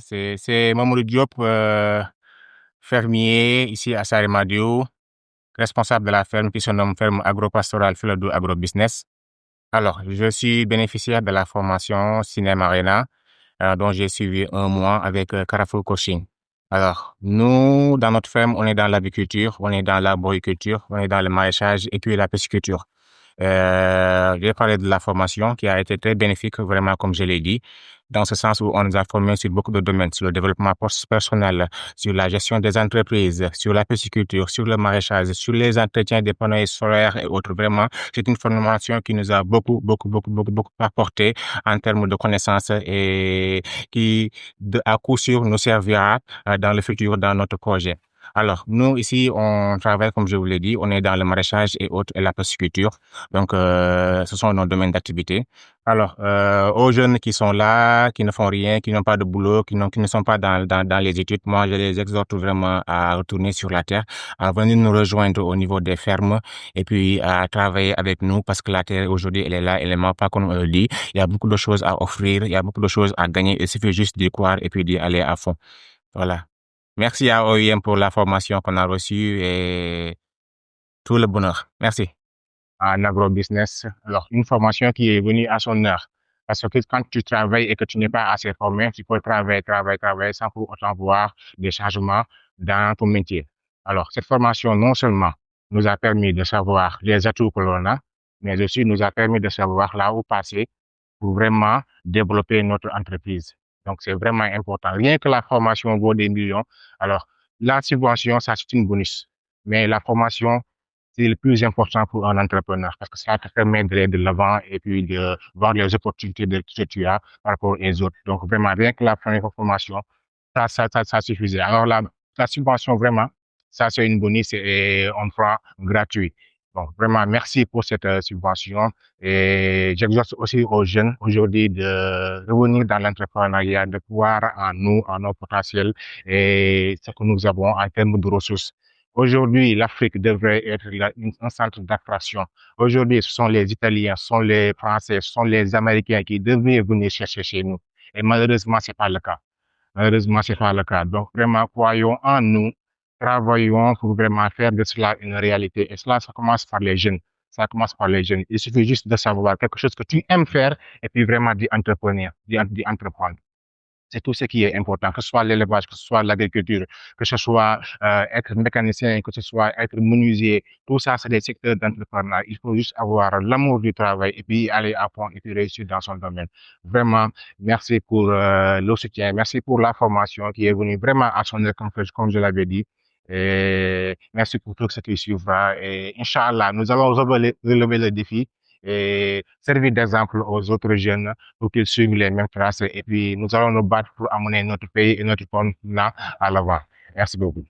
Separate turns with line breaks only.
C'est Mamadou Diop, fermier ici à Sarémadio, responsable de la ferme qui se nomme Ferme Agro-Pastorale Philodo Agro-Business. Alors, je suis bénéficiaire de la formation Cinéma Arena, dont j'ai suivi 1 mois avec Carrefour Coaching. Alors, nous, dans notre ferme, on est dans l'aviculture, on est dans l'arboriculture, on est dans le maraîchage et puis la pisciculture. J'ai parlé de la formation qui a été très bénéfique, vraiment, comme je l'ai dit, dans ce sens où on nous a formés sur beaucoup de domaines, sur le développement personnel, sur la gestion des entreprises, sur la pisciculture, sur le maraîchage, sur les entretiens des panneaux solaires et autres. Vraiment, c'est une formation qui nous a beaucoup apporté en termes de connaissances et qui, à coup sûr, nous servira dans le futur dans notre projet. Alors, nous, ici, on travaille, comme je vous l'ai dit, on est dans le maraîchage et autres et la pisciculture. Donc, ce sont nos domaines d'activité. Alors, aux jeunes qui sont là, qui ne font rien, qui n'ont pas de boulot, qui ne sont pas dans les études, moi, je les exhorte vraiment à retourner sur la terre, à venir nous rejoindre au niveau des fermes et puis à travailler avec nous parce que la terre, aujourd'hui, elle est là, elle est morte, pas comme on le dit. Il y a beaucoup de choses à offrir, il y a beaucoup de choses à gagner. Il suffit juste d'y croire et puis d'y aller à fond. Voilà. Merci à OIM pour la formation qu'on a reçue et tout le bonheur. Merci. En agrobusiness, alors une formation qui est venue à son heure. Parce que quand tu travailles et que tu n'es pas assez formé, tu peux travailler sans pour autant voir des changements dans ton métier. Alors, cette formation, non seulement nous a permis de savoir les atouts que l'on a, mais aussi nous a permis de savoir là où passer pour vraiment développer notre entreprise. Donc, c'est vraiment important. Rien que la formation vaut des millions. Alors, la subvention, ça, c'est une bonus. Mais la formation, c'est le plus important pour un entrepreneur parce que ça te permet d'aller de l'avant et puis de voir les opportunités que tu as par rapport aux autres. Donc, vraiment, rien que la formation, ça suffisait. Alors, la subvention, vraiment, ça, c'est une bonus et on prend gratuit. Donc, vraiment, merci pour cette subvention. Et j'exhorte aussi aux jeunes aujourd'hui de revenir dans l'entrepreneuriat, de croire en nous, en nos potentiels et ce que nous avons en termes de ressources. Aujourd'hui, l'Afrique devrait être un centre d'attraction. Aujourd'hui, ce sont les Italiens, ce sont les Français, ce sont les Américains qui devaient venir chercher chez nous. Et malheureusement, c'est pas le cas. Malheureusement, c'est pas le cas. Donc, vraiment, croyons en nous, travaillons pour vraiment faire de cela une réalité. Et cela, ça commence par les jeunes. Ça commence par les jeunes. Il suffit juste de savoir quelque chose que tu aimes faire et puis vraiment d'y entreprendre, d'y entreprendre. C'est tout ce qui est important, que ce soit l'élevage, que ce soit l'agriculture, que ce soit être mécanicien, que ce soit être menuisier. Tout ça, c'est des secteurs d'entrepreneuriat. Il faut juste avoir l'amour du travail et puis aller à fond et puis réussir dans son domaine. Vraiment, merci pour le soutien, merci pour la formation qui est venue vraiment à son heure, comme je l'avais dit. Et merci pour tout ce qui suivra. Et Inch'Allah, nous allons relever le défi et servir d'exemple aux autres jeunes pour qu'ils suivent les mêmes traces. Et puis, nous allons nous battre pour amener notre pays et notre continent à l'avant. Merci beaucoup.